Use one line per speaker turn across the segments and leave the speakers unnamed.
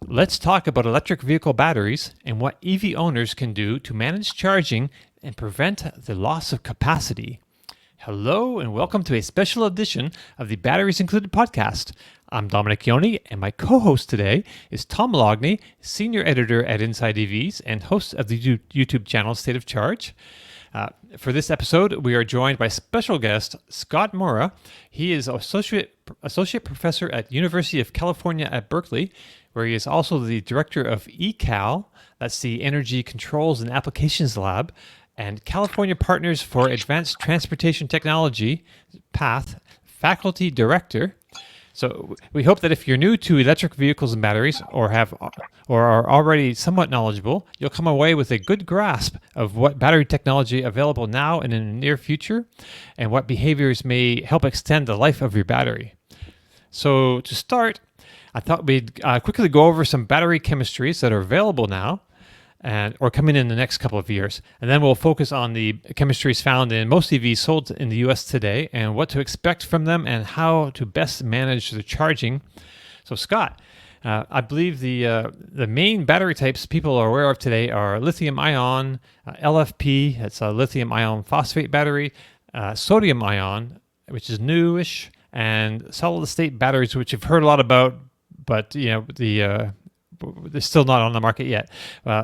Let's talk about electric vehicle batteries and what EV owners can do to manage charging and prevent the loss of capacity. Hello, and welcome to a special edition of the Batteries Included podcast. I'm Dominic Yoni, and my co host today is Tom Logney, senior editor at Inside EVs and host of the YouTube channel State of Charge. For this episode, we are joined by special guest Scott Moura. He is associate professor at University of California at Berkeley, where he is also the director of ECAL, that's the Energy Controls and Applications Lab, and California Partners for Advanced Transportation Technology, PATH, faculty director. So we hope that if you're new to electric vehicles and batteries, or are already somewhat knowledgeable, you'll come away with a good grasp of what battery technology available now and in the near future, and what behaviors may help extend the life of your battery. So to start, I thought we'd quickly go over some battery chemistries that are available now or coming in the next couple of years. And then we'll focus on the chemistries found in most EVs sold in the US today and what to expect from them and how to best manage the charging. So, Scott, I believe the main battery types people are aware of today are lithium-ion, LFP, that's a lithium-ion phosphate battery, sodium-ion, which is newish, and solid-state batteries, which you've heard a lot about, but they're still not on the market yet.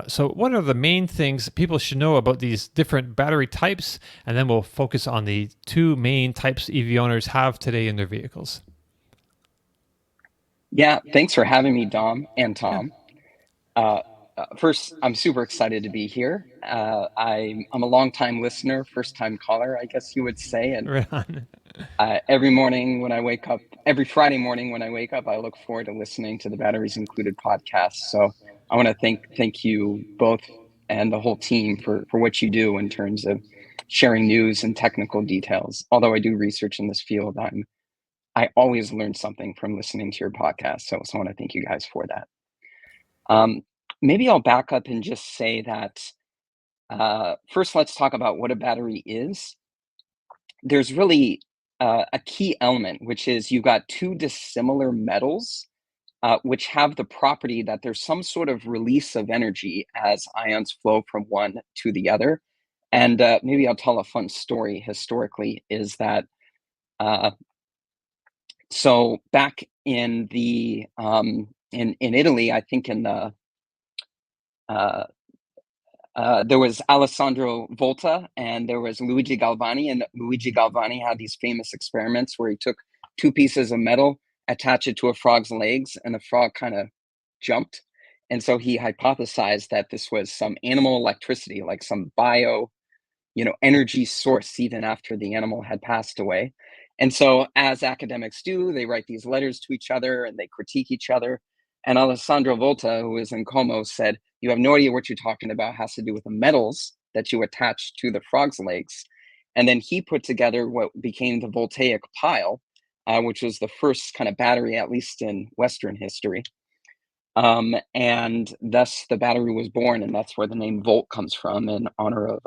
So what are the main things people should know about these different battery types? And then we'll focus on the two main types EV owners have today in their vehicles.
Yeah, thanks for having me, Dom and
Yeah.
Tom. First, I'm super excited to be here. I'm a longtime listener, first time caller, I guess you would say. And
Right on.
every morning when I wake up, every Friday morning when I wake up, I look forward to listening to the Batteries Included podcast. So I want to thank you both and the whole team for what you do in terms of sharing news and technical details. Although I do research in this field, I always learn something from listening to your podcast. So I want to thank you guys for that. Um, Maybe I'll back up and just say that first, let's talk about what a battery is. There's really a key element, which is you've got two dissimilar metals, which have the property that there's some sort of release of energy as ions flow from one to the other. And maybe I'll tell a fun story historically is that uh, so back in the in Italy, I think in the uh, there was Alessandro Volta and there was Luigi Galvani, and Luigi Galvani had these famous experiments where he took two pieces of metal, attached it to a frog's legs, and the frog kind of jumped. And so he hypothesized that this was some animal electricity, like some energy source, even after the animal had passed away. And so, as academics do, they write these letters to each other and they critique each other. And Alessandro Volta, who is in Como, said, "You have no idea what you're talking about. It has to do with the metals that you attach to the frog's legs." And then he put together what became the voltaic pile, which was the first kind of battery, at least in Western history. And thus the battery was born, and that's where the name Volt comes from in honor of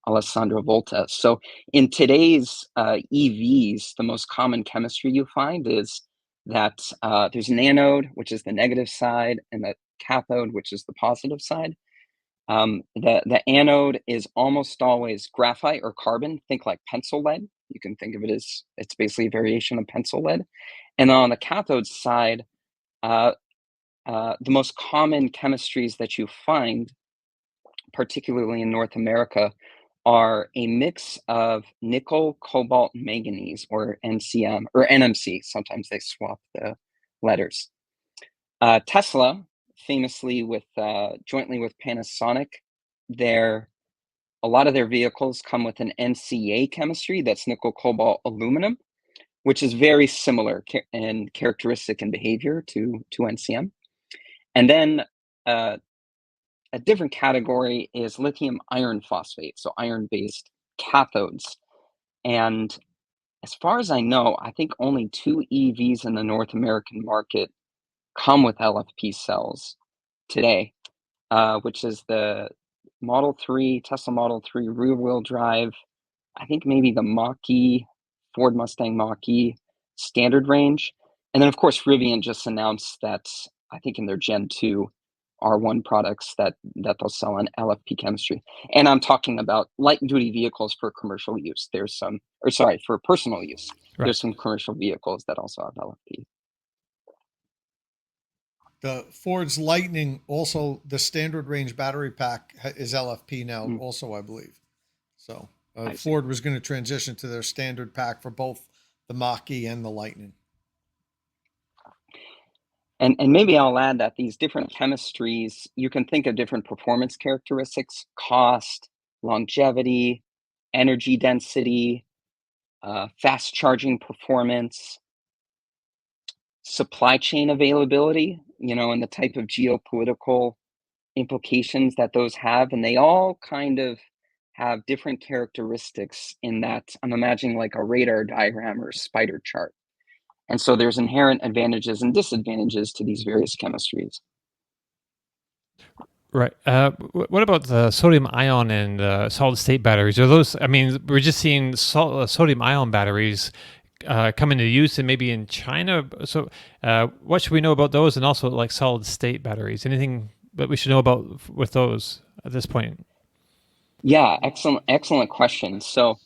Alessandro Volta. So in today's EVs, the most common chemistry you find is that there's an anode, which is the negative side, and the cathode, which is the positive side. The anode is almost always graphite or carbon. Think like pencil lead. You can think of it as it's basically a variation of pencil lead. And on the cathode side, uh, the most common chemistries that you find, particularly in North America, are a mix of nickel, cobalt, manganese, or NCM, or NMC. Sometimes they swap the letters. Tesla, famously with jointly with Panasonic, their a lot of their vehicles come with an NCA chemistry that's nickel, cobalt, aluminum, which is very similar in characteristic and behavior to NCM. And then a different category is lithium iron phosphate, so iron-based cathodes. And as far as I know, I think only two EVs in the North American market come with LFP cells today, which is the Model 3, Tesla Model 3 rear-wheel drive, I think maybe the Mach-E, Ford Mustang Mach-E standard range. And then, of course, Rivian just announced that I think in their Gen 2 R1 products that they'll sell on LFP chemistry. And I'm talking about light duty vehicles for commercial use. There's some, or sorry, for personal use.
Right.
There's some commercial vehicles that also have LFP.
The Ford's Lightning, also the standard range battery pack is LFP now,
Mm,
also, I believe. So
I see.
Ford was going to transition to their standard pack for both the Mach-E and the Lightning.
And maybe I'll add that these different chemistries, you can think of different performance characteristics, cost, longevity, energy density, fast charging performance, supply chain availability, and the type of geopolitical implications that those have. And they all kind of have different characteristics in that I'm imagining like a radar diagram or a spider chart. And so there's inherent advantages and disadvantages to these various chemistries.
Right. What about the sodium ion and solid state batteries? Are those? I mean, we're just seeing sodium ion batteries come into use, and maybe in China. So, what should we know about those, and also like solid state batteries? Anything that we should know about with those at this point?
Yeah, excellent question. So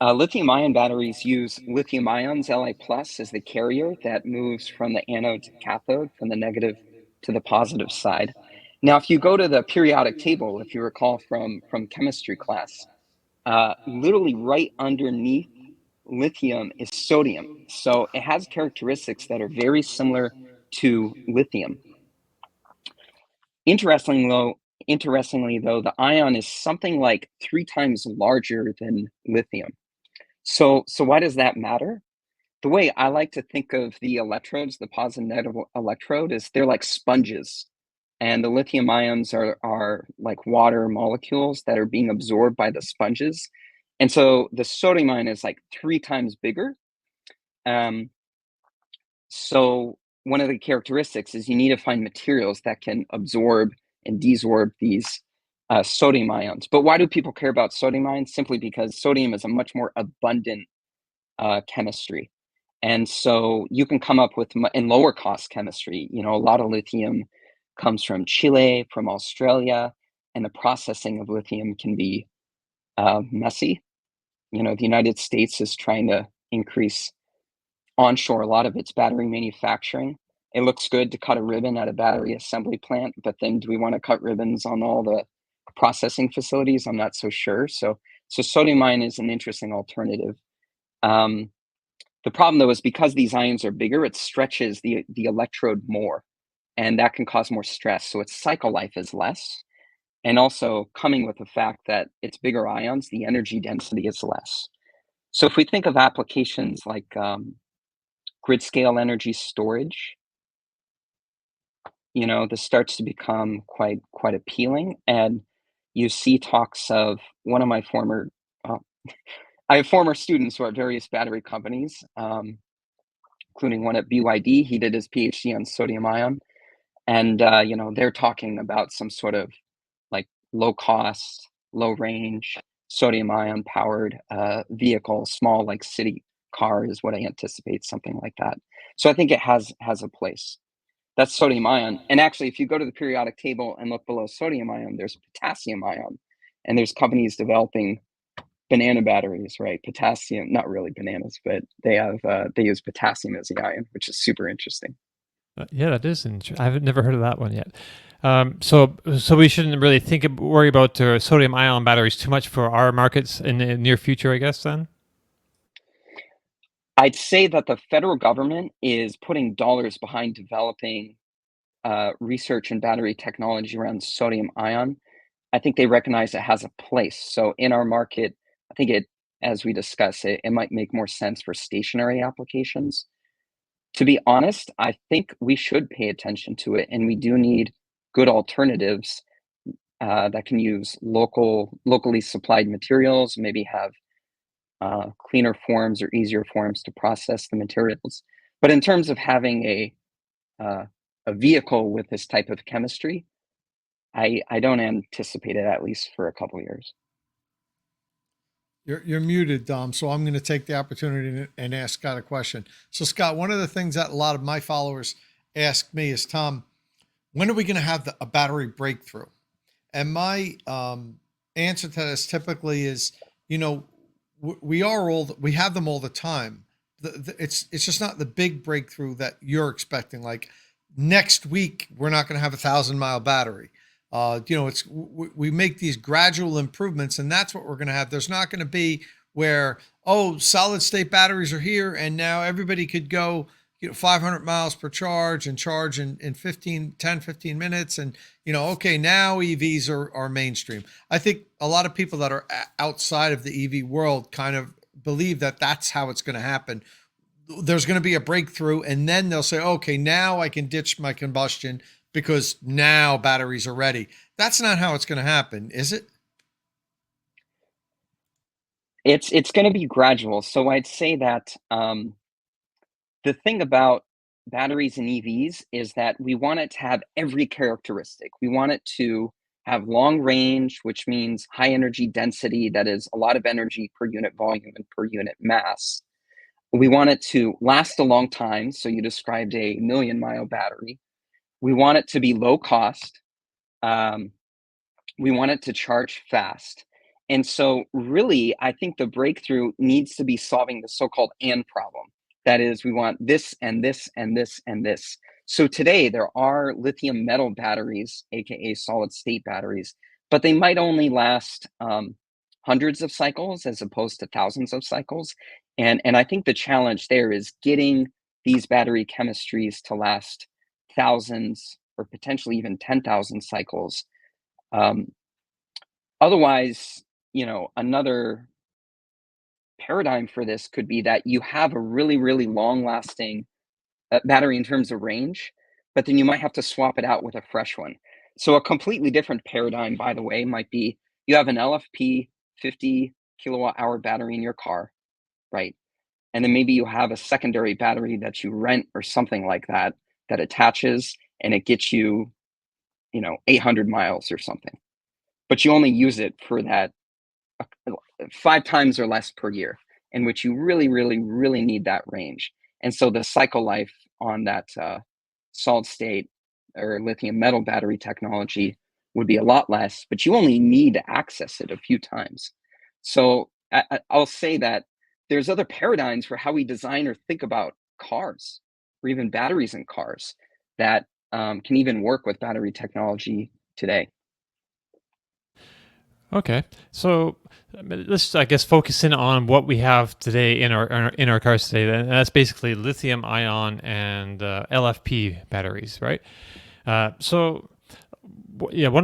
lithium-ion batteries use lithium ions, Li plus, as the carrier that moves from the anode to cathode, from the negative to the positive side. Now, if you go to the periodic table, if you recall from chemistry class, literally right underneath lithium is sodium. So it has characteristics that are very similar to lithium. Interestingly though, the ion is something like 3 times larger than lithium. So why does that matter? The way I like to think of the electrodes, the positive and negative electrode, is they're like sponges. And the lithium ions are like water molecules that are being absorbed by the sponges. And so the sodium ion is like 3 times bigger. Um, so one of the characteristics is you need to find materials that can absorb and desorb these sodium ions. But why do people care about sodium ions? Simply because sodium is a much more abundant chemistry. And so you can come up with in lower cost chemistry. A lot of lithium comes from Chile, from Australia, and the processing of lithium can be messy. The United States is trying to increase onshore a lot of its battery manufacturing. It looks good to cut a ribbon at a battery assembly plant, but then do we want to cut ribbons on all the processing facilities? I'm not so sure. So sodium ion is an interesting alternative. The problem though is because these ions are bigger, it stretches the electrode more, and that can cause more stress. So its cycle life is less. And also coming with the fact that it's bigger ions, the energy density is less. So if we think of applications like grid scale energy storage, this starts to become quite appealing. And you see talks of one of my I have former students who are at various battery companies, including one at BYD. He did his PhD on sodium ion. And, they're talking about some sort of like low cost, low range, sodium ion powered vehicle, small like city car is what I anticipate, something like that. So I think it has a place. That's sodium ion. And actually, if you go to the periodic table and look below sodium ion, there's potassium ion. And there's companies developing banana batteries, right? Potassium, not really bananas, but they use potassium as the ion, which is super interesting.
Yeah, that is interesting. I've never heard of that one yet. So we shouldn't really worry about sodium ion batteries too much for our markets in the near future, I guess. Then.
I'd say that the federal government is putting dollars behind developing research and battery technology around sodium ion. I think they recognize it has a place. So in our market, I think as we discuss it might make more sense for stationary applications. To be honest, I think we should pay attention to it, and we do need good alternatives that can use locally supplied materials, maybe have cleaner forms or easier forms to process the materials. But in terms of having uh, a vehicle with this type of chemistry, I don't anticipate it, at least for a couple of years.
You're muted, Dom. So I'm going to take the opportunity and ask Scott a question. So Scott, one of the things that a lot of my followers ask me is, Tom, when are we going to have a battery breakthrough? And my answer to this typically is, you know, we have them all the time. It's just not the big breakthrough that you're expecting. Like next week, we're not going to have 1,000-mile battery. It's we make these gradual improvements, and that's what we're going to have. There's not going to be where, solid state batteries are here, and now everybody could go 500 miles per charge and charge in 15 minutes. And, okay, now EVs are mainstream. I think a lot of people that are outside of the EV world kind of believe that that's how it's going to happen. There's going to be a breakthrough, and then they'll say, okay, now I can ditch my combustion because now batteries are ready. That's not how it's going to happen, is it?
It's going to be gradual. So I'd say that the thing about batteries and EVs is that we want it to have every characteristic. We want it to have long range, which means high energy density, that is a lot of energy per unit volume and per unit mass. We want it to last a long time. So you described a 1,000,000-mile battery. We want it to be low cost. We want it to charge fast. And so really, I think the breakthrough needs to be solving the so-called and problem. That is, we want this and this and this and this. So today there are lithium metal batteries, aka solid state batteries, but they might only last hundreds of cycles as opposed to thousands of cycles. And I think the challenge there is getting these battery chemistries to last thousands or potentially even 10,000 cycles. Otherwise, another paradigm for this could be that you have a really, really long lasting battery in terms of range, but then you might have to swap it out with a fresh one. So a completely different paradigm, by the way, might be you have an LFP 50 kilowatt hour battery in your car, right? And then maybe you have a secondary battery that you rent or something like that that attaches and it gets you, 800 miles or something. But you only use it for that 5 times or less per year, in which you really, really, really need that range. And so the cycle life on that solid state or lithium metal battery technology would be a lot less, but you only need to access it a few times. So I'll say that there's other paradigms for how we design or think about cars or even batteries in cars that can even work with battery technology today.
Okay, so let's, I guess, focus in on what we have today in our cars today, and that's basically lithium-ion and LFP batteries, right? One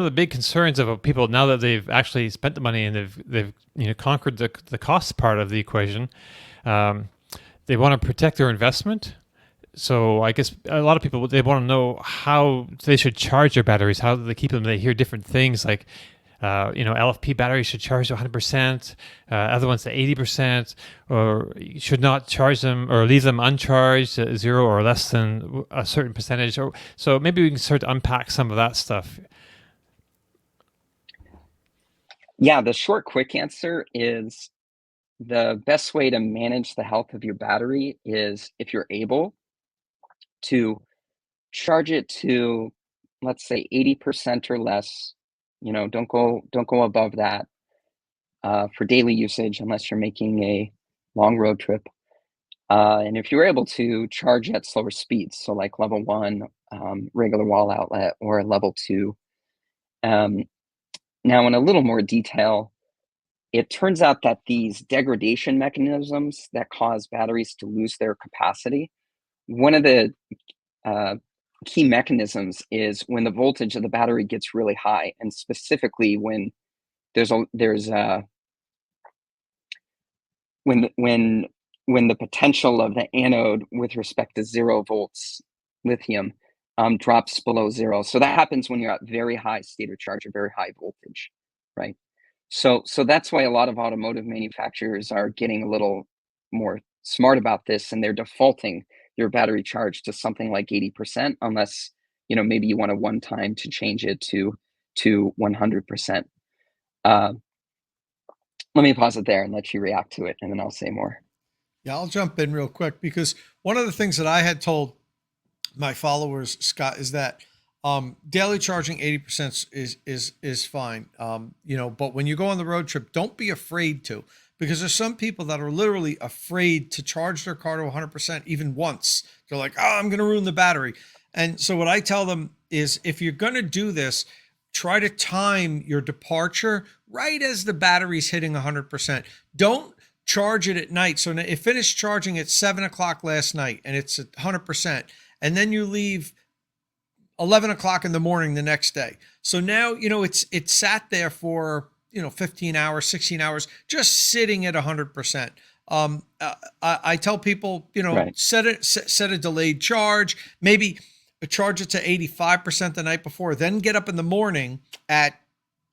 of the big concerns of people now that they've actually spent the money and they've conquered the cost part of the equation, they want to protect their investment. So I guess a lot of people, they want to know how they should charge their batteries. How do they keep them? They hear different things like, LFP batteries should charge 100%, other ones to 80%, or you should not charge them or leave them uncharged at 0 or less than a certain percentage. So maybe we can start to unpack some of that stuff.
Yeah, the short, quick answer is the best way to manage the health of your battery is, if you're able, to charge it to, let's say, 80% or less. Don't go above that for daily usage unless you're making a long road trip. And if you're able to charge at slower speeds, so like level 1, regular wall outlet, or level 2. Now, in a little more detail, it turns out that these degradation mechanisms that cause batteries to lose their capacity, one of the key mechanisms is when the voltage of the battery gets really high, and specifically when there's when the potential of the anode with respect to 0 volts lithium drops below 0. So that happens when you're at very high state of charge or very high voltage, right? So that's why a lot of automotive manufacturers are getting a little more smart about this, and they're defaulting your battery charge to something like 80%, unless maybe you want a one time to change it to 100%. Let me pause it there and let you react to it, and then I'll say more.
Yeah, I'll jump in real quick because one of the things that I had told my followers, Scott, is that daily charging 80% is fine. But when you go on the road trip, don't be afraid to, because there's some people that are literally afraid to charge their car to 100% even once. They're like, oh, I'm going to ruin the battery. And so what I tell them is, if you're going to do this, try to time your departure right as the battery's hitting 100%. Don't charge it at night. So it finished charging at 7 o'clock last night and it's at 100%. And then you leave 11 o'clock in the morning the next day. So now, it's sat there for, 15 hours, 16 hours, just sitting at 100%. I tell people,
Right.
set a delayed charge, maybe charge it to 85% the night before, then get up in the morning at,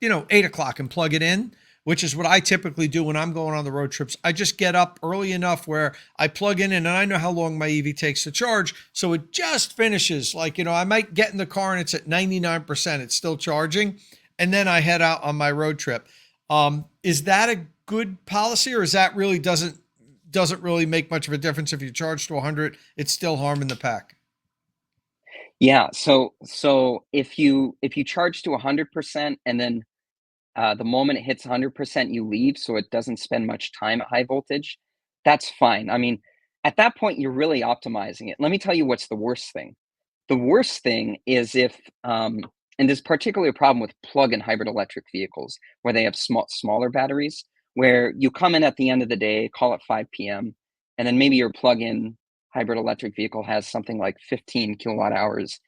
8 o'clock and plug it in, which is what I typically do when I'm going on the road trips. I just get up early enough where I plug in and I know how long my EV takes to charge. So it just finishes. Like, I might get in the car and it's at 99%. It's still charging. And then I head out on my road trip. Is that a good policy, or is that really doesn't really make much of a difference? If you charge to 100, it's still harming the pack?
Yeah. So if you charge to 100% and then the moment it hits 100%, you leave, so it doesn't spend much time at high voltage, that's fine. I mean, at that point, you're really optimizing it. Let me tell you what's the worst thing. The worst thing is if, and there's particularly a problem with plug-in hybrid electric vehicles where they have smaller batteries, where you come in at the end of the day, call it 5 p.m., and then maybe your plug-in hybrid electric vehicle has something like 15 kilowatt hours,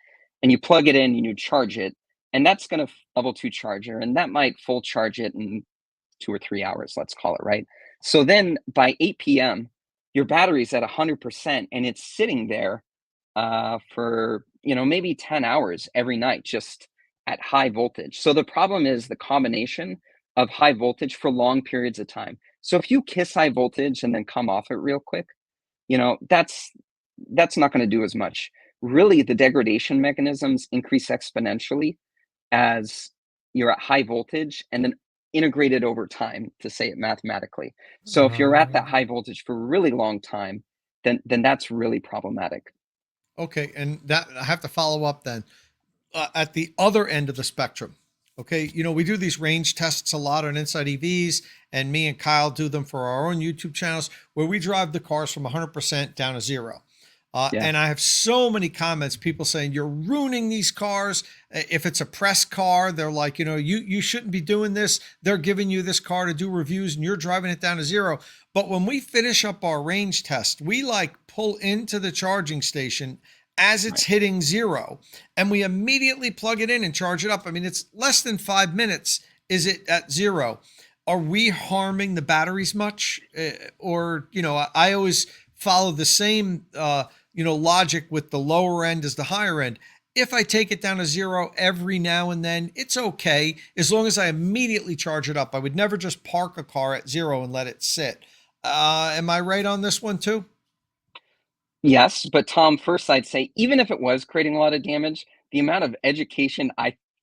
and you plug it in and you charge it, and that's going to level 2 charger, and that might full charge it in 2 or 3 hours, let's call it, right? So then by 8 p.m., your battery's at 100% and it's sitting there for maybe 10 hours every night, just at high voltage. So the problem is the combination of high voltage for long periods of time. So if you kiss high voltage and then come off it real quick, that's not going to do as much. Really, the degradation mechanisms increase exponentially as you're at high voltage and then integrated over time, to say it mathematically. So if you're at that high voltage for a really long time, then that's really problematic.
Okay, and that I have to follow up then. At the other end of the spectrum, okay, we do these range tests a lot on Inside EVs, and me and Kyle do them for our own YouTube channels where we drive the cars from 100% down to zero.
Yeah.
And I have so many comments, people saying you're ruining these cars. If it's a press car, they're like, you shouldn't be doing this. They're giving you this car to do reviews and you're driving it down to zero. But when we finish up our range test, we pull into the charging station as it's hitting zero, and we immediately plug it in and charge it up. I mean, it's less than 5 minutes. Is it at zero? Are we harming the batteries much? I always follow the same, logic with the lower end as the higher end. If I take it down to zero every now and then, it's okay, as long as I immediately charge it up. I would never just park a car at zero and let it sit. Am I right on this one too?
Yes, but Tom, first I'd say even if it was creating a lot of damage, the amount of education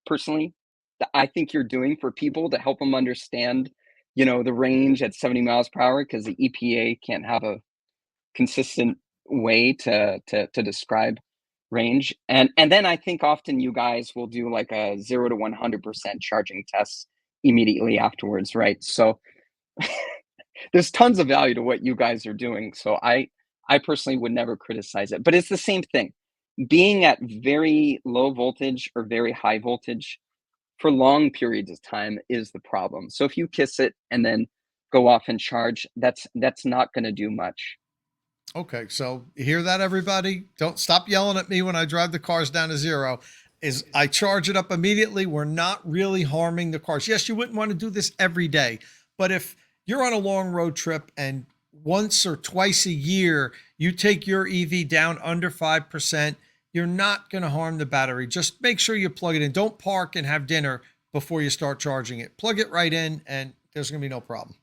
personally that I think you're doing for people to help them understand, the range at 70 miles per hour, because the EPA can't have a consistent way to describe range. And then I think often you guys will do like a 0 to 100% charging test immediately afterwards, right? So there's tons of value to what you guys are doing. So I personally would never criticize it, but it's the same thing. Being at very low voltage or very high voltage for long periods of time is the problem. So if you kiss it and then go off and charge, that's not going to do much.
Okay, so you hear that, everybody? Don't stop yelling at me when I drive the cars down to zero. Is I charge it up immediately. We're not really harming the cars. Yes, you wouldn't want to do this every day, but if you're on a long road trip and once or twice a year you take your EV down under 5%, you're not going to harm the battery. Just make sure you plug it in. Don't park and have dinner before you start charging it. Plug it right in and there's going to be no problem.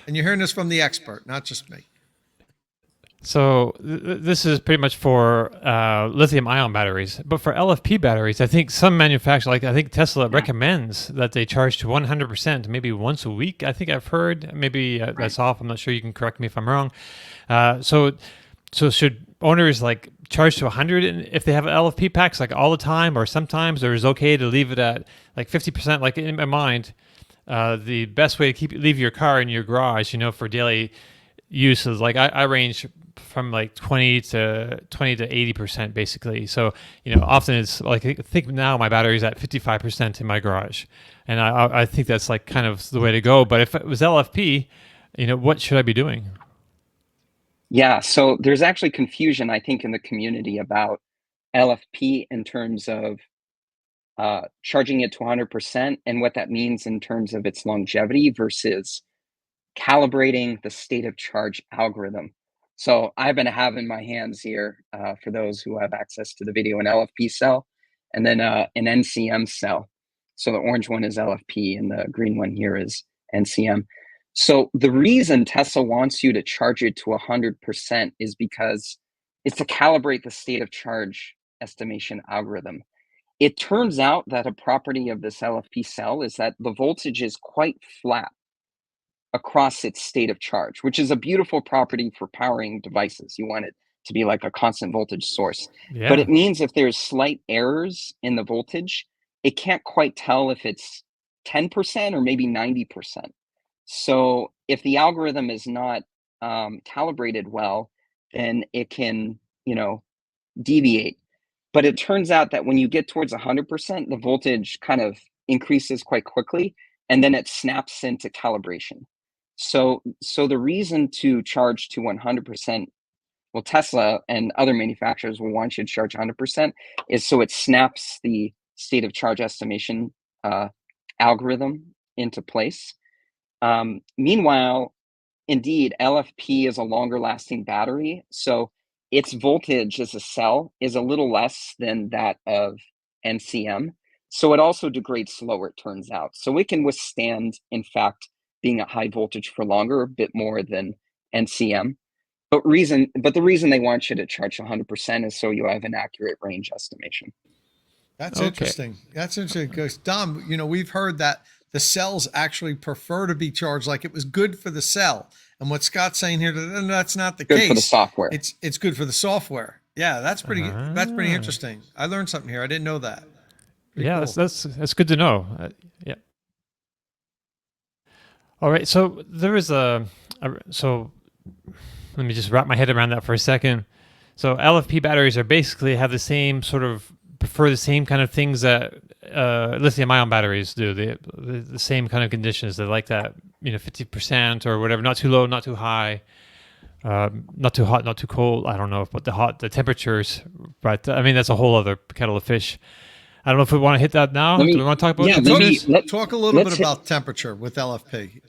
And you're hearing this from the expert, not just me.
So this is pretty much for lithium-ion batteries, but for LFP batteries, I think some manufacturers, like I think Tesla, recommends that they charge to 100%, maybe once a week. I think I've heard. Maybe that's off. I'm not sure. You can correct me if I'm wrong. So should owners like charge to 100 if they have LFP packs like all the time, or sometimes, or is it okay to leave it at like 50%? Like in my mind, the best way to leave your car in your garage, for daily use is like I range from like 20 to 80% basically. So often it's like, I think now my battery's at 55% in my garage, and I think that's like kind of the way to go. But if it was LFP, what should I be doing?
Yeah, so there's actually confusion, I think, in the community about LFP in terms of charging it to 100% and what that means in terms of its longevity versus calibrating the state of charge algorithm. So I've been having my hands here, for those who have access to the video, an LFP cell and then an NCM cell. So the orange one is LFP and the green one here is NCM. So the reason Tesla wants you to charge it to 100% is because it's to calibrate the state of charge estimation algorithm. It turns out that a property of this LFP cell is that the voltage is quite flat across its state of charge, which is a beautiful property for powering devices. You want it to be like a constant voltage source. But
Yeah.
it means if there's slight errors in the voltage, it can't quite tell if it's 10% or maybe 90%. So if the algorithm is not calibrated well, then it can, deviate. But it turns out that when you get towards 100%, the voltage kind of increases quite quickly, and then it snaps into calibration. So the reason to charge to 100%, well, Tesla and other manufacturers will want you to charge 100%, is so it snaps the state of charge estimation algorithm into place. Meanwhile, indeed, LFP is a longer lasting battery. So its voltage as a cell is a little less than that of NCM. So it also degrades slower, it turns out. So it can withstand, in fact, being at high voltage for longer, a bit more than NCM. But the reason they want you to charge 100% is so you have an accurate range estimation.
That's
Okay.
interesting. That's interesting because Dom, we've heard that the cells actually prefer to be charged like it was good for the cell. And what Scott's saying here, that's not the
Good
case.
for the software.
It's good for the software. Yeah, that's pretty
Ah.
interesting. I learned something here. I didn't know that. Pretty
Yeah,
cool.
that's good to know. Yeah. All right. So there is so let me just wrap my head around that for a second. So LFP batteries are basically have the same prefer the same kind of things that lithium-ion batteries do. The same kind of conditions. They like that 50% or whatever, not too low, not too high, not too hot, not too cold. I don't know what the temperatures, but I mean that's a whole other kettle of fish. I don't know if we want to hit that now. Do we want to talk about temperatures?
Talk a little bit about temperature with LFP.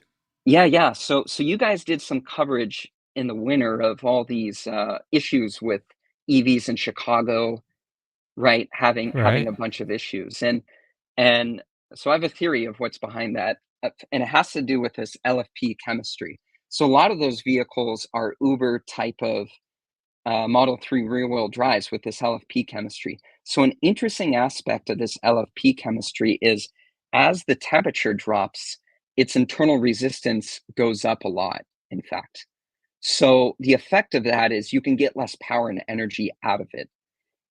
Yeah. So you guys did some coverage in the winter of all these issues with EVs in Chicago, right? Having
Right.
a bunch of issues, and so I have a theory of what's behind that, and it has to do with this LFP chemistry. So a lot of those vehicles are Uber type of Model 3 rear-wheel drives with this LFP chemistry. So an interesting aspect of this LFP chemistry is as the temperature drops, its internal resistance goes up a lot, in fact. So the effect of that is you can get less power and energy out of it.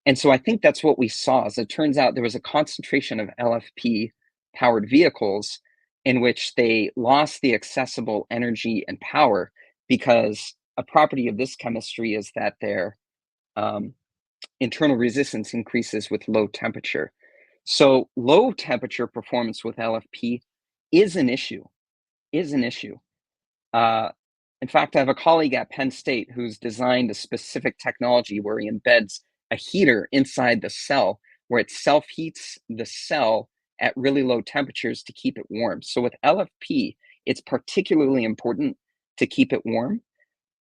And so I think that's what we saw. As it turns out, there was a concentration of LFP powered vehicles in which they lost the accessible energy and power because a property of this chemistry is that their internal resistance increases with low temperature. So low temperature performance with LFP is an issue, is an issue. In fact, I have a colleague at Penn State who's designed a specific technology where he embeds a heater inside the cell where it self-heats the cell at really low temperatures to keep it warm. So with LFP, it's particularly important to keep it warm.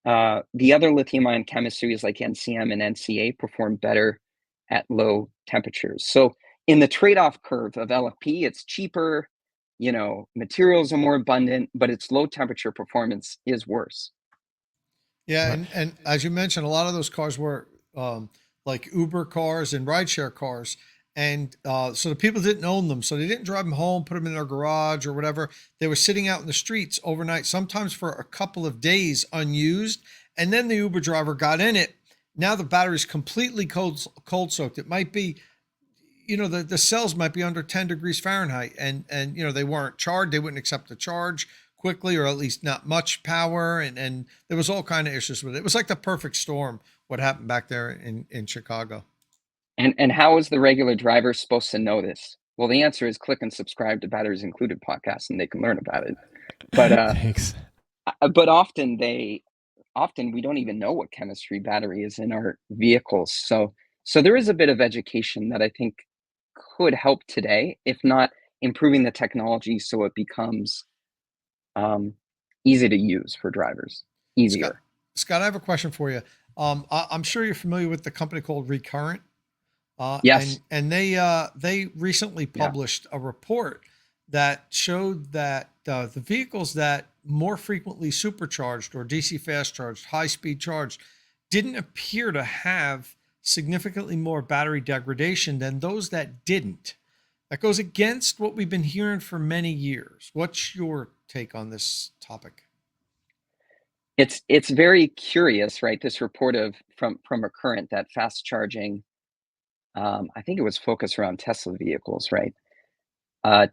The other lithium-ion chemistries like NCM and NCA perform better at low temperatures. So in the trade-off curve of LFP, it's cheaper, materials are more abundant, but its low temperature performance is worse.
Yeah,
Right.
and as you mentioned, a lot of those cars were like Uber cars and rideshare cars, and so the people didn't own them, so they didn't drive them home, put them in their garage or whatever. They were sitting out in the streets overnight, sometimes for a couple of days unused, and then the Uber driver got in it Now the battery's completely cold soaked. It might be, the cells might be under 10 degrees Fahrenheit, and they weren't charged. They wouldn't accept the charge quickly, or at least not much power, and there was all kind of issues with it. It was like the perfect storm what happened back there in Chicago.
And how is the regular driver supposed to know this? Well, the answer is click and subscribe to Batteries Included podcast, and they can learn about it.
Thanks.
But often we don't even know what chemistry battery is in our vehicles. So there is a bit of education that I think could help today, if not improving the technology so it becomes easy to use for drivers, easier.
Scott, I have a question for you. I'm sure you're familiar with the company called Recurrent.
Yes.
And they recently published a report that showed that the vehicles that more frequently supercharged or DC fast charged, high speed charged, didn't appear to have significantly more battery degradation than those that didn't. That goes against what we've been hearing for many years. What's your take on this topic?
It's very curious, right? This report from Recurrent that fast charging, I think it was focused around Tesla vehicles, right?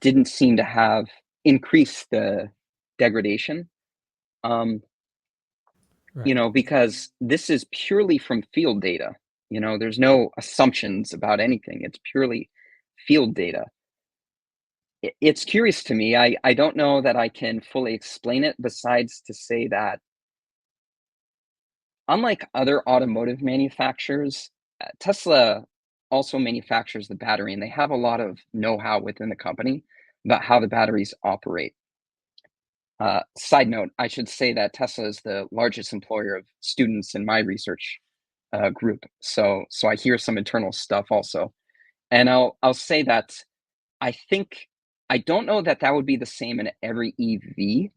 Didn't seem to have increased the degradation.
Right.
Because this is purely from field data. There's no assumptions about anything. It's purely field data. It's curious to me. I don't know that I can fully explain it, besides to say that unlike other automotive manufacturers, Tesla also manufactures the battery, and they have a lot of know-how within the company about how the batteries operate. Side note, I should say that Tesla is the largest employer of students in my research group. So I hear some internal stuff also. And I'll say that I don't know that that would be the same in every EV,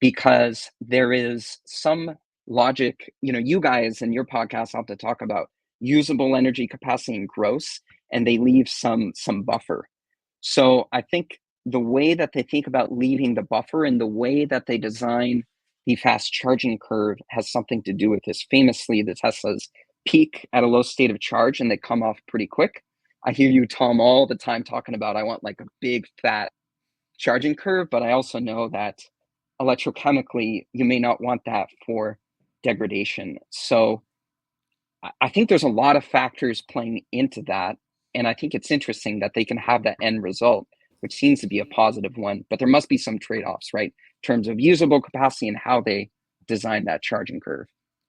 because there is some logic. You guys in your podcast have to talk about usable energy capacity and gross, and they leave some buffer. So I think the way that they think about leaving the buffer and the way that they design the fast charging curve has something to do with this. Famously, the Teslas peak at a low state of charge and they come off pretty quick. I hear you, Tom, all the time talking about I want like a big fat charging curve, but I also know that electrochemically you may not want that for degradation. So I think there's a lot of factors playing into that. And I think it's interesting that they can have that end result, which seems to be a positive one, but there must be some trade-offs, right? In terms of usable capacity and how they design that charging curve.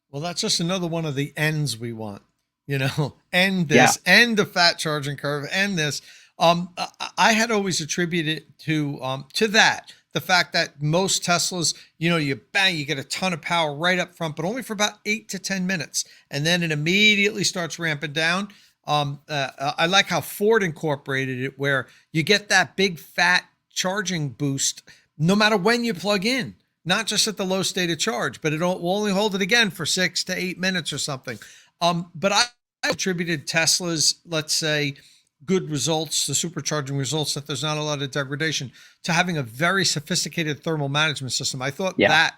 Well, that's just another one of the ends we want, end
Yeah.
this, end the fat charging curve, end this. I had always attributed to that the fact that most Teslas, you get a ton of power right up front, but only for about 8 to 10 minutes, and then it immediately starts ramping down. I like how Ford incorporated it, where you get that big fat charging boost no matter when you plug in, not just at the low state of charge, but will only hold it again for 6 to 8 minutes or something. But I attributed Tesla's, let's say, good results, the supercharging results, that there's not a lot of degradation, to having a very sophisticated thermal management system. I thought that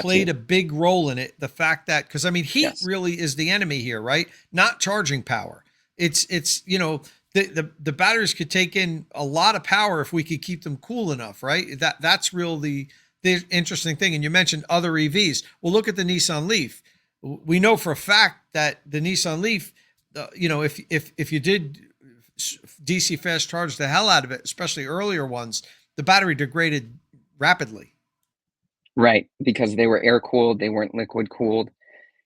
played a big role in it. The fact that, because heat really is the enemy here, right? Not charging power. It's the batteries could take in a lot of power if we could keep them cool enough, right? That's really the interesting thing. And you mentioned other EVs. Well, look at the Nissan Leaf. We know for a fact that the Nissan Leaf, if you did DC fast charge the hell out of it, especially earlier ones, the battery degraded rapidly.
Right, because they were air cooled, they weren't liquid cooled.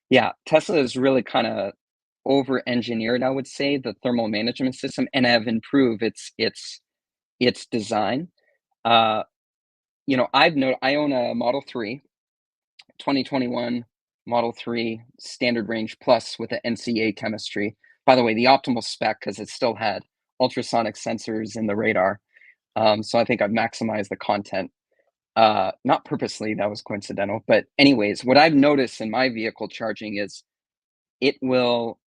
Yeah, Tesla is really kind of over-engineered, I would say, the thermal management system, and have improved its design. I own a Model 3, 2021 Model 3 standard range plus with the NCA chemistry. By the way, the optimal spec, because it still had ultrasonic sensors in the radar. So I think I've maximized the content. Not purposely, that was coincidental. But anyways, what I've noticed in my vehicle charging is it will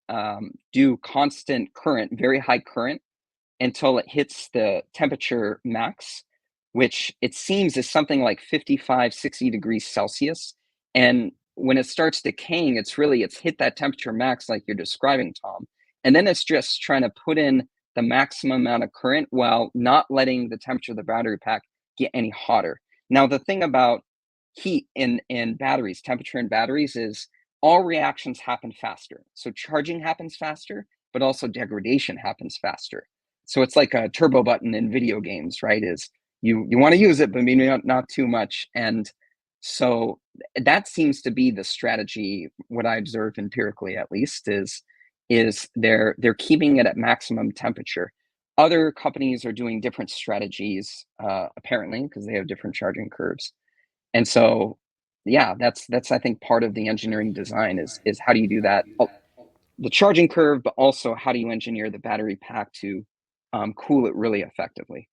do constant current, very high current, until it hits the temperature max, which it seems is something like 55, 60 degrees Celsius. And when it starts decaying, it's hit that temperature max like you're describing, Tom. And then it's just trying to put in the maximum amount of current while not letting the temperature of the battery pack get any hotter. Now, the thing about heat in batteries, temperature in batteries, is all reactions happen faster. So charging happens faster, but also degradation happens faster. So it's like a turbo button in video games, right? Is you want to use it, but maybe not too much. And so that seems to be the strategy. What I observe empirically, at least, is they're keeping it at maximum temperature. Other companies are doing different strategies, apparently, because they have different charging curves. And so, yeah, that's I think part of the engineering design is how do you do that? The charging curve, but also how do you engineer the battery pack to cool it really effectively?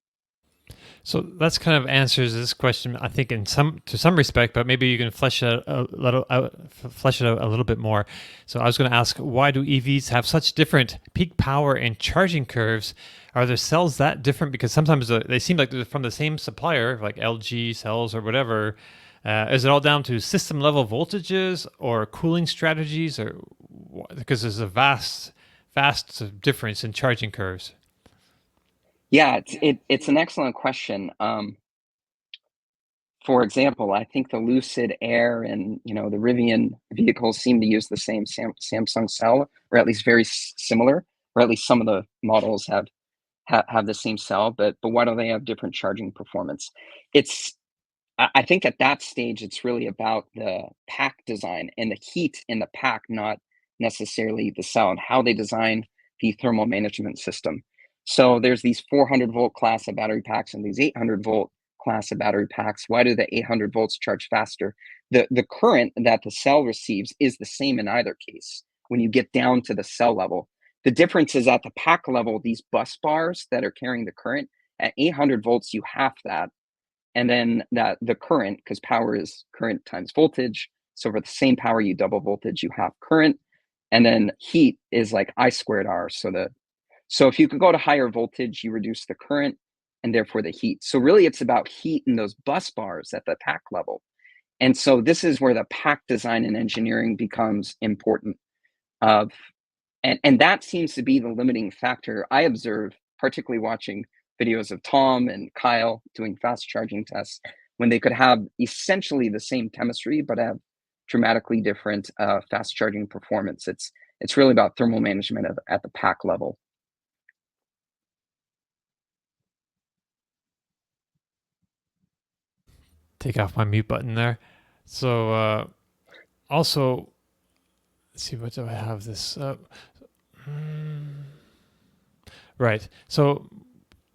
So that's kind of answers this question, I think, to some respect, but maybe you can flesh it flesh it out a little bit more. So I was going to ask, why do EVs have such different peak power and charging curves? Are their cells that different? Because sometimes they seem like they're from the same supplier, like LG cells or whatever. Is it all down to system level voltages or cooling strategies, or because there's a vast difference in charging curves?
Yeah, it's an excellent question. For example, I think the Lucid Air and the Rivian vehicles seem to use the same Samsung cell, or at least very similar, or at least some of the models have the same cell. But why do they have different charging performance? It's I think at that stage, it's really about the pack design and the heat in the pack, not necessarily the cell, and how they design the thermal management system. So there's these 400-volt class of battery packs and these 800-volt class of battery packs. Why do the 800 volts charge faster? The current that the cell receives is the same in either case when you get down to the cell level. The difference is at the pack level, these bus bars that are carrying the current, at 800 volts, you half that, and then that the current, because power is current times voltage, so for the same power you double voltage, you have current. And then heat is like I squared R. So if you could go to higher voltage, you reduce the current and therefore the heat. So really it's about heat in those bus bars at the pack level. And so this is where the pack design and engineering becomes important. Of and that seems to be the limiting factor I observe, particularly watching videos of Tom and Kyle doing fast charging tests, when they could have essentially the same chemistry but have dramatically different fast charging performance. It's really about thermal management at the pack level.
Take off my mute button there. So also, let's see, what do I have this? Right. So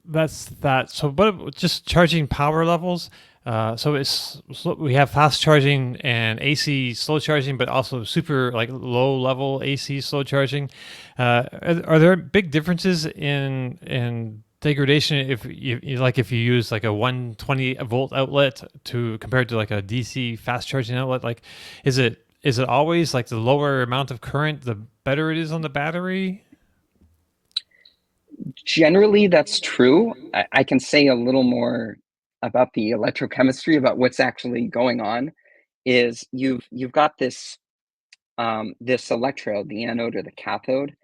that's that. So, but just charging power levels. We have fast charging and AC slow charging, but also super like low level AC slow charging. Are there big differences in degradation if if you use like a 120 volt outlet to compared to like a DC fast charging outlet? Like, is it always like the lower amount of current, the better it is on the battery?
Generally, that's true. I can say a little more about the electrochemistry, about what's actually going on. Is you've got this electrode, the anode or the cathode,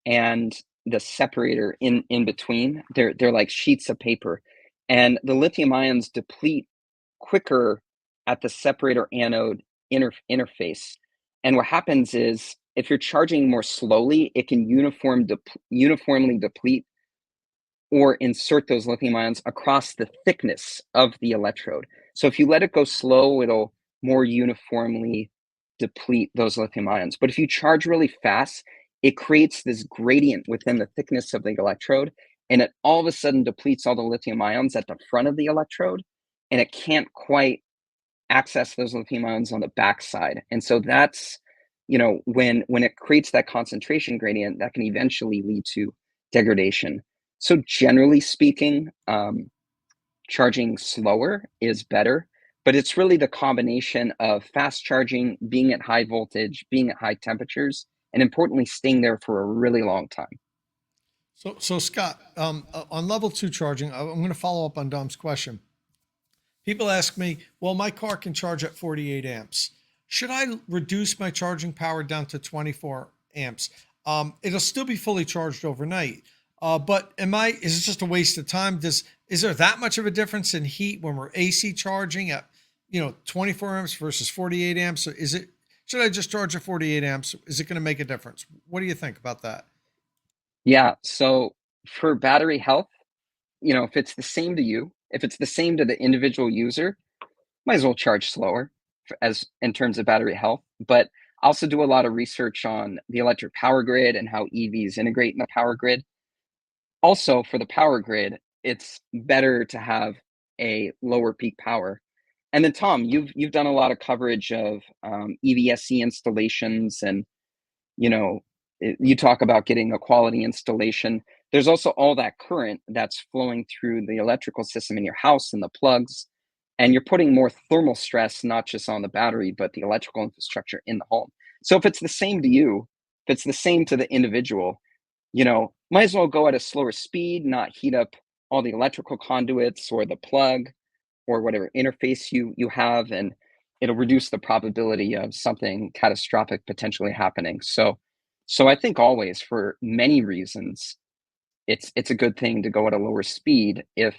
and the separator in between. They're like sheets of paper, and the lithium ions deplete quicker at the separator anode interface. And what happens is if you're charging more slowly, it can uniformly deplete or insert those lithium ions across the thickness of the electrode. So if you let it go slow, it'll more uniformly deplete those lithium ions. But if you charge really fast, it creates this gradient within the thickness of the electrode, and it all of a sudden depletes all the lithium ions at the front of the electrode, and it can't quite access those lithium ions on the backside. And so that's, when it creates that concentration gradient, that can eventually lead to degradation. So generally speaking, charging slower is better, but it's really the combination of fast charging, being at high voltage, being at high temperatures, and importantly, staying there for a really long time.
So Scott, on level two charging, I'm going to follow up on Dom's question. People ask me, well, my car can charge at 48 amps. should I reduce my charging power down to 24 amps? It'll still be fully charged overnight. But is it just a waste of time? Is there that much of a difference in heat when we're AC charging at, 24 amps versus 48 amps? Or should I just charge at 48 amps? Is it going to make a difference? What do you think about that?
Yeah. So for battery health, if it's the same to you, if it's the same to the individual user, might as well charge slower as in terms of battery health. But I also do a lot of research on the electric power grid and how EVs integrate in the power grid. Also, for the power grid, it's better to have a lower peak power. And then, Tom, you've done a lot of coverage of EVSE installations, and you talk about getting a quality installation. There's also all that current that's flowing through the electrical system in your house and the plugs, and you're putting more thermal stress not just on the battery but the electrical infrastructure in the home. So if it's the same to you, if it's the same to the individual, might as well go at a slower speed, not heat up all the electrical conduits or the plug or whatever interface you have, and it'll reduce the probability of something catastrophic potentially happening. So I think always, for many reasons, it's a good thing to go at a lower speed if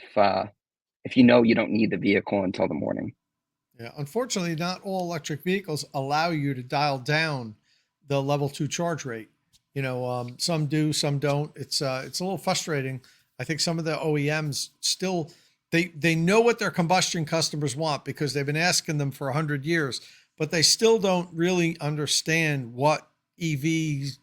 you don't need the vehicle until the morning.
Yeah, unfortunately, not all electric vehicles allow you to dial down the level 2 charge rate. Some do, some don't. It's a little frustrating. I think some of the OEMs still they know what their combustion customers want because they've been asking them for 100 years, but they still don't really understand what EVs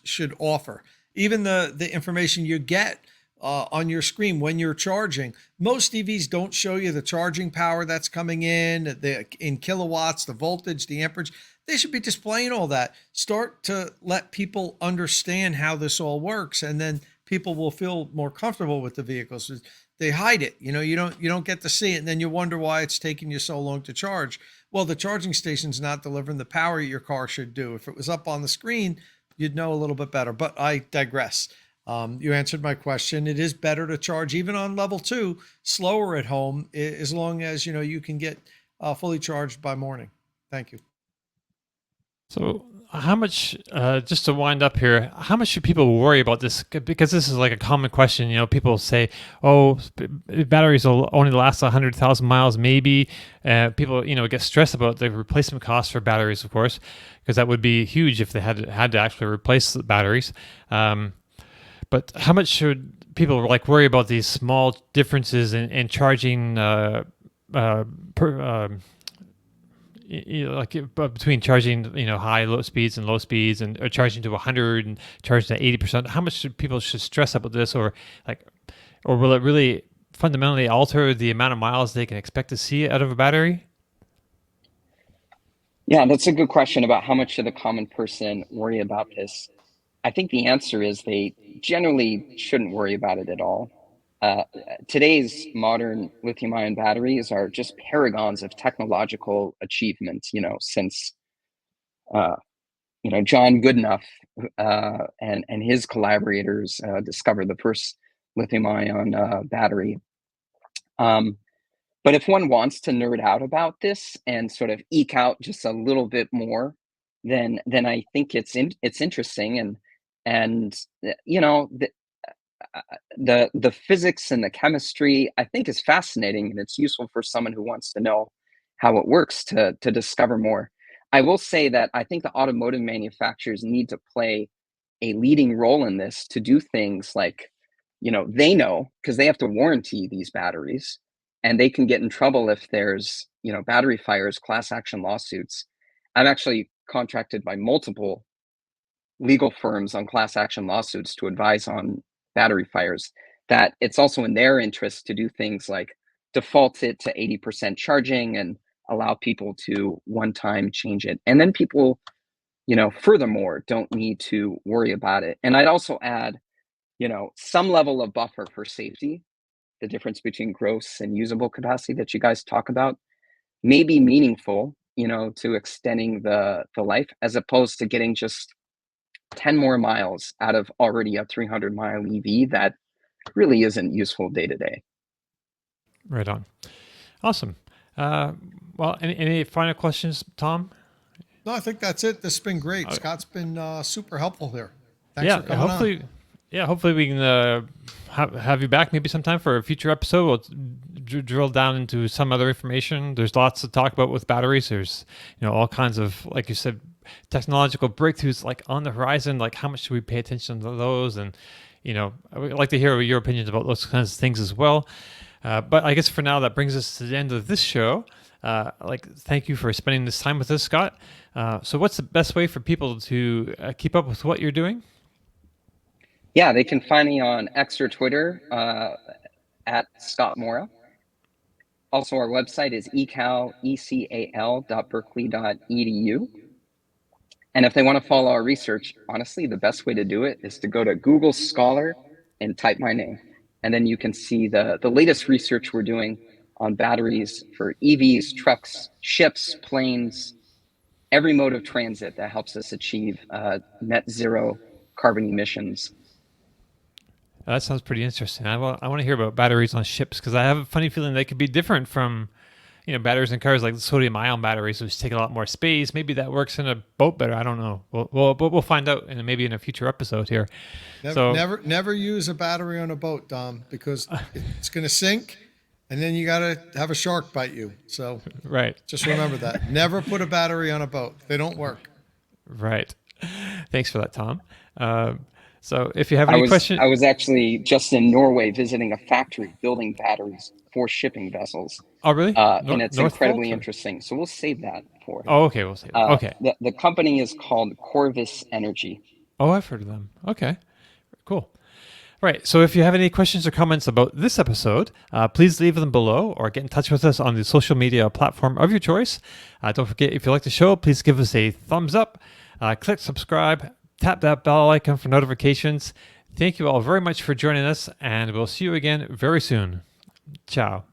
should offer. Even the information you get on your screen when you're charging. Most EVs don't show you the charging power that's coming in kilowatts, the voltage, the amperage. They should be displaying all that. Start to let people understand how this all works, and then people will feel more comfortable with the vehicles. They hide it. You don't get to see it, and then you wonder why it's taking you so long to charge. Well, the charging station's not delivering the power your car should do. If it was up on the screen, you'd know a little bit better. But I digress. You answered my question. It is better to charge even on level 2 slower at home, as long as you can get fully charged by morning. Thank you.
So, how much, just to wind up here, how much should people worry about this? Because this is like a common question. People say, oh, batteries will only last 100,000 miles, maybe. People, get stressed about the replacement costs for batteries, of course, because that would be huge if they had to actually replace the batteries. But how much should people worry about these small differences in charging between charging low speeds and low speeds, and or charging to 100 and charging to 80%? How much should people stress about this, or will it really fundamentally alter the amount of miles they can expect to see out of a battery?
Yeah, that's a good question about how much should the common person worry about this. I think the answer is they generally shouldn't worry about it at all. Today's modern lithium-ion batteries are just paragons of technological achievement, since John Goodenough and his collaborators discovered the first lithium-ion battery. But if one wants to nerd out about this and sort of eke out just a little bit more, then I think it's interesting, and the physics and the chemistry, I think, is fascinating, and it's useful for someone who wants to know how it works to discover more. I will say that I think the automotive manufacturers need to play a leading role in this, to do things like, they know, because they have to warranty these batteries, and they can get in trouble if there's, battery fires, class action lawsuits. I'm actually contracted by multiple legal firms on class action lawsuits to advise on battery fires, that it's also in their interest to do things like default it to 80% charging and allow people to one time change it. And then people, furthermore, don't need to worry about it. And I'd also add, some level of buffer for safety. The difference between gross and usable capacity that you guys talk about may be meaningful, to extending the life, as opposed to getting just 10 more miles out of already a 300-mile EV that really isn't useful day to day.
Right on. Awesome. Well, any final questions, Tom?
No, I think that's it. This has been great. Scott's been super helpful here. Thanks
Yeah,
for coming
hopefully,
on.
yeah, hopefully we can have you back maybe sometime for a future episode. We'll drill down into some other information. There's lots to talk about with batteries. There's all kinds of, like you said, technological breakthroughs like on the horizon. Like how much should we pay attention to those? And I would like to hear your opinions about those kinds of things as well. But I guess for now that brings us to the end of this show. Thank you for spending this time with us, Scott. So what's the best way for people to keep up with what you're doing?
Yeah, they can find me on X or Twitter at Scott Moura. Also, our website is ecal.berkeley.edu. And if they want to follow our research, honestly, the best way to do it is to go to Google Scholar and type my name. And then you can see the latest research we're doing on batteries for EVs, trucks, ships, planes, every mode of transit that helps us achieve net zero carbon emissions.
That sounds pretty interesting. I want to hear about batteries on ships because I have a funny feeling they could be different from, batteries in cars, like the sodium-ion batteries, which take a lot more space. Maybe that works in a boat better. I don't know. We'll find out, maybe in a future episode here.
Never use a battery on a boat, Dom, because it's going to sink, and then you got to have a shark bite you. So
right.
Just remember that. Never put a battery on a boat. They don't work.
Right. Thanks for that, Tom. So if you have any questions...
I was actually just in Norway visiting a factory building batteries for shipping vessels.
Oh, really?
And it's incredibly interesting. So we'll save that for...
Oh, okay. We'll save it. Okay.
The company is called Corvus Energy.
Oh, I've heard of them. Okay. Cool. Right. So if you have any questions or comments about this episode, please leave them below or get in touch with us on the social media platform of your choice. Don't forget, if you like the show, please give us a thumbs up, click subscribe, tap that bell icon for notifications. Thank you all very much for joining us, and we'll see you again very soon. Ciao.